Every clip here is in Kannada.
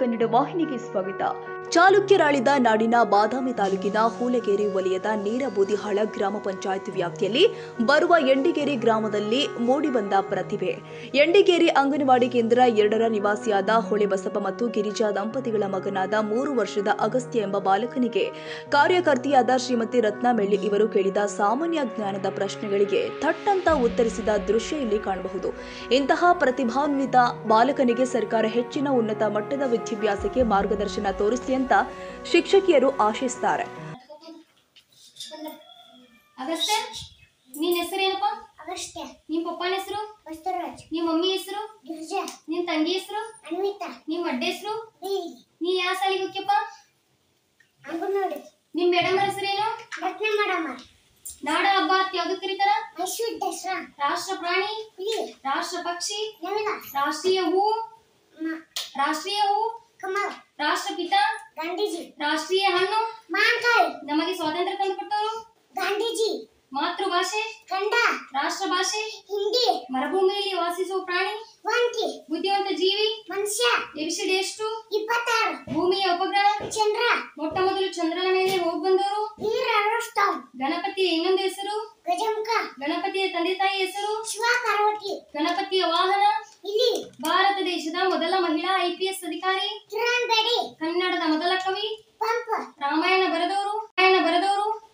ಕನ್ನಡ ವಾಹಿನಿಗೆ ಸ್ವಾಗತ. ಚಾಲುಕ್ಯರಾಳಿದ ನಾಡಿನ ಬಾದಾಮಿ ತಾಲೂಕಿನ ಹೂಲೆಗೇರಿ ವಲಯದ ನೀರಬೂದಿಹಾಳ ಗ್ರಾಮ ಪಂಚಾಯತ್ ವ್ಯಾಪ್ತಿಯಲ್ಲಿ ಬರುವ ಎಂಡಿಗೇರಿ ಗ್ರಾಮದಲ್ಲಿ ಮೂಡಿಬಂದ ಪ್ರತಿಭೆ. ಎಂಡಿಗೇರಿ ಅಂಗನವಾಡಿ ಕೇಂದ್ರ 2ರ ನಿವಾಸಿಯಾದ ಹೊಳೆ ಬಸಪ್ಪ ಮತ್ತು ಗಿರಿಜಾ ದಂಪತಿಗಳ ಮಗನಾದ 3 ವರ್ಷದ ಅಗಸ್ತ್ಯ ಎಂಬ ಬಾಲಕನಿಗೆ ಕಾರ್ಯಕರ್ತೆಯಾದ ಶ್ರೀಮತಿ ರತ್ನಮೆಳ್ಳಿ ಇವರು ಕೇಳಿದ ಸಾಮಾನ್ಯ ಜ್ಞಾನದ ಪ್ರಶ್ನೆಗಳಿಗೆ ಥಟ್ಟಂತ ಉತ್ತರಿಸಿದ ದೃಶ್ಯ ಇಲ್ಲಿ ಕಾಣಬಹುದು. ಇಂತಹ ಪ್ರತಿಭಾನ್ವಿತ ಬಾಲಕನಿಗೆ ಸರ್ಕಾರ ಹೆಚ್ಚಿನ ಉನ್ನತ ಮಟ್ಟದ ವಿದ್ಯಾಭ್ಯಾಸಕ್ಕೆ ಮಾರ್ಗದರ್ಶನ ತೋರಿಸಲಿ ಅಂತ ಶಿಕ್ಷಕಿಯರು ಆಶಿಸುತ್ತಾರೆ. ಅಗಸ್ತ್ಯ, ನಿನ್ನ ಹೆಸರೇನಪ್ಪ? ಅಗಸ್ತ್ಯ. ನಿಮ್ಮ ಪಪ್ಪನ ಹೆಸರು? ಬಸವರಾಜ್. ನಿಮ್ಮ ಮಮ್ಮಿ ಹೆಸರು? ಗಿರಿಜಾ. ನಿನ್ನ ತಂಗಿ ಹೆಸರು? ಅನ್ವಿತಾ. ನಿಮ್ಮ ಅಡ್ಡ ಹೆಸರು? ನೀ ಯಾವ ಶಾಲೆಗೆ ಹೋಗ್ಯಪ್ಪ? ಅಂಗನವಾಡಿ. ನಿಮ್ಮ ಮೇಡಮ್ ಹೆಸರೇನು? ರತ್ನ ಮೇಡಮ್. ನಾಡ ಹಬ್ಬ ಯಾವ್ದು ಕರೀತಾರ? ಮೈಸೂರು ದಸರಾ. ರಾಷ್ಟ್ರ ಪ್ರಾಣಿ? ಹುಲಿ. ರಾಷ್ಟ್ರ ಪಕ್ಷಿ? ನವಿಲ. ರಾಷ್ಟ್ರೀಯ ಹೂ? ಕಮಲ. ರಾಷ್ಟ್ರಪಿತ? ಗಾಂಧೀಜಿ. ರಾಷ್ಟ್ರೀಯ ಹಣ್ಣು? ಮಾವಿನಕಾಯಿ. ನಮಗೆ ಸ್ವಾತಂತ್ರ್ಯ ತಂದುಕೊಟ್ಟವರು? ಗಾಂಧೀಜಿ. ಮಾತೃಭಾಷೆ? ಕನ್ನಡ. ರಾಷ್ಟ್ರ ಭಾಷೆ? ಹಿಂದಿ. ಮರುಭೂಮಿಯಲ್ಲಿ ವಾಸಿಸುವ ಪ್ರಾಣಿ? ವಾಂತಿ. ಬುದ್ಧಿವಂತ ಜೀವಿ? ಮನುಷ್ಯ. ಎಬಿಸಿಡಿ ಎಷ್ಟು? 26. ಭೂಮಿಯ ಉಪಗ್ರಹ? ಚಂದ್ರ. ಮೊಟ್ಟ ಮೊದಲು ಚಂದ್ರನ ಮೇಲೆ ಹೋಗಿ ಬಂದವರು? ನೀಲ್ ಆರ್ಮ್ಸ್ಟ್ರಾಂಗ್. ಗಣಪತಿಯ ಇನ್ನೊಂದು ಹೆಸರು? ಗಜಮುಖ. ಗಣಪತಿಯ ತಂದೆ ತಾಯಿ ಹೆಸರು? ಶಿವ ಪಾರ್ವತಿ. ಗಣಪತಿಯ ವಾಹನ? ಇಲಿ. ಭಾರತ ದೇಶದ ಮೊದಲ ಮಹಿಳಾ IPS ಅಧಿಕಾರಿ? ಕಿರಣ್ ಬೇಡಿ. ಕನ್ನಡದ ಮೊದಲ ಕವಿ? ಪಂಪ. ರಾಮಾಯಣ ಬರೆದವರು?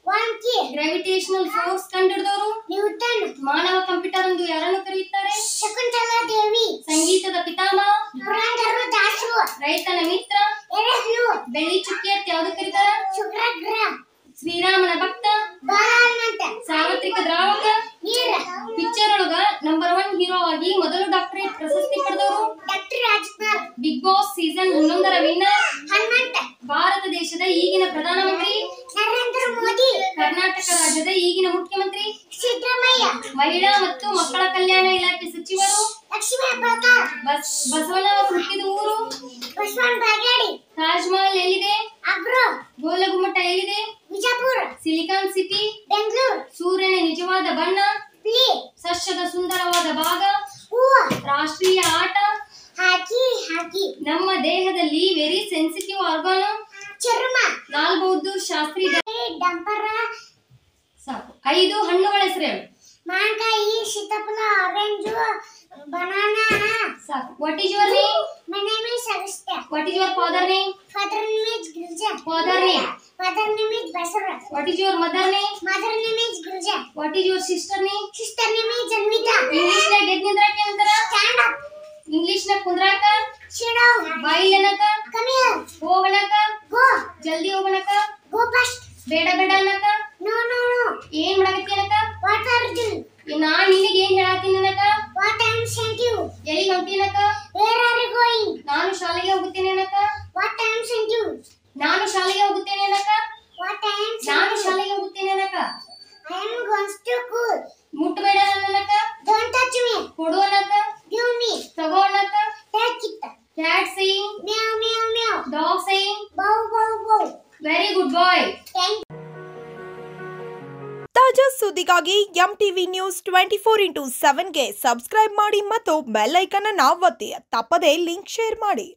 ವಾಲ್ಮೀಕಿ. ಗ್ರಾವಿಟೇಷನಲ್ ಫೋರ್ಸ್ ಕಂಡುಹಿಡಿದವರು? ನ್ಯೂಟನ್. ಮಾನವ ಕಂಪ್ಯೂಟರ್ ಎಂದು ಯಾರನ್ನು ಕರೆಯುತ್ತಾರೆ? ಶಕುಂತಲಾ ದೇವಿ. ಸಂಗೀತದ ಪಿತಾಮಹ? ಪುರಂದರದಾಸರು. ರೈತನ ಮಿತ್ರ? ಎರೆಹುಳು. ಬೆಳ್ಳಿ ಚುಕ್ಕಿ ಅಂತ ಯಾವುದು ಕರೀತಾರೆ? ಶುಕ್ರಗ್ರಹ. ಶ್ರೀರಾಮನ ಭಕ್ತ? ಬಾಲಹನುಮಂತ. ಸಾರ್ವತ್ರಿಕ ದ್ರಾವಕ? ನೀರ. ಪಿಕ್ಚರ್ ಒಳಗ ನಂಬರ್ 1 ಹೀರೋ ಆಗಿ ಮೊದಲು ಡಾಕ್ಟರೇಟ್ ಪ್ರಶಸ್ತಿ ಪಡೆದವರು? Doctor Rajkumar. Big boss season 11ರ ವಿನ್ನರ್? ಹನುಮಂತ. ಭಾರತ ದೇಶದ ಈಗಿನ ಪ್ರಧಾನಮಂತ್ರಿ? ನರೇಂದ್ರ ಮೋದಿ. ಕರ್ನಾಟಕ ರಾಜ್ಯದ ಈಗಿನ ಮುಖ್ಯಮಂತ್ರಿ? ಸಿದ್ದರಾಮಯ್ಯ. ಮಹಿಳಾ ಮತ್ತು ಮಕ್ಕಳ ಕಲ್ಯಾಣ ಇಲಾಖೆ ಸಚಿವರು? ಲಕ್ಷ್ಮೀ ಹೆಬ್ಬಾಳ್ಕರ್. ಬಸವಣ್ಣವರು ಹುಟ್ಟಿದ ಊರು? ಬಸವನ ಬಾಗೇವಾಡಿ. ತಾಜ್ ಮಹಲ್ ಎಲ್ಲಿದೆ? ಆಗ್ರಾ. ಗೋಲಗುಮ್ಮಟ ಎಲ್ಲಿದೆ? ವಿಜಯಪುರ. Silicon city? ಬೆಂಗಳೂರು. ಸೂರ್ಯನ ನಿಜವಾದ ಬಣ್ಣ? ಬಿಳಿ. ಸಸ್ಯದ ಸುಂದರವಾದ ಭಾಗ? ಹೂವು. ರಾಷ್ಟ್ರೀಯ ಆಟ? ಹಾಕಿ. ನಮ್ಮ ದೇಹದಲ್ಲಿ ವೆರಿ ಸೆನ್ಸಿಟಿವ್ ಆರ್ಗಾನ್? ಚರ್ಮ. ಲಾಲ್ ಬಹದ್ದೂರ್ ಶಾಸ್ತ್ರಿ ಡಂಪರ. ಸಾಕು. 5 ಹಣ್ಣುಗಳ ಹೆಸರು ಹೇಳು. ಮಾವಿನಕಾಯಿ, ಸೀತಾಫಲ, ಆರೆಂಜ್, ಬನಾನಾ. ಸಾಕು. What is your name? My name is Agastya. What is your father name? Father name is Girija. Father name is Basavaraj. What is your mother name? Mother name is Girija. What is your sister name? Sister name is Anvita. English ನಾಗ ಎದ್ ನಿಂದ್ರಾಕ ಅಂತಾರ? Stand up. ಇಂಗ್ಲಿಷ್ ನಾಗ ಕುಂದ್ರಾಕ? Sit down. ಬಾಯಿಲ್ ಏನಕ? Come here. ಹೋಗಣಕ? ಗೋ. ಜಲ್ದಿ ಹೋಗಣಕ? ಗೋ ಫಾಸ್ಟ್. ಬೇಡ ಅನ್ನಕ? ನೋ. ಏನ್ ಮಾಡಕತ್ತಿ ಅನ್ನಕ? What are you doing? ನಾನು ನಿನಗೆ ಏನ್ ಹೇಳತ್ತೀನಿ ಅನ್ನಕ? What I am saying you. ಎಲ್ಲಿಗೆ ಹೊಂಟಿ ಅನ್ನಕ? Where are you going? ನಾನು ಶಾಲೆಗೆ ಹೋಗುತ್ತೇನೆ ಅನ್ನಕ? What I am saying you. ನಾನು ಶಾಲೆಗೆ ಹೋಗುತ್ತೇನೆ ಅನ್ನಕ? ವಾಟ್ ಐ ಆಮ್ ನಾನು ಶಾಲೆಗೆ ಹೋಗುತ್ತೇನೆ ಅನ್ನಕ? I am going to school. ಮುಟ್ಟಬೇಡ ಅನ್ನಕ? Don't touch me. ಕೊಡು ಅನ್ನಕ? Give me. ತಗೋ ಅನ್ನಕ? Take it. Cat saying meow meow meow. Dog saying bow bow bow. Very good boy. Thank you. ತಾಜಾ ಸುದ್ದಿಗಾಗಿ MTV ನ್ಯೂಸ್ 24x7ಗೆ ಸಬ್ಸ್ಕ್ರೈಬ್ ಮಾಡಿ ಮತ್ತು ಬೆಲ್ ಐಕಾನ್ ಅನ್ನು ಒತ್ತಿ. ತಪ್ಪದೇ ಲಿಂಕ್ ಶೇರ್ ಮಾಡಿ.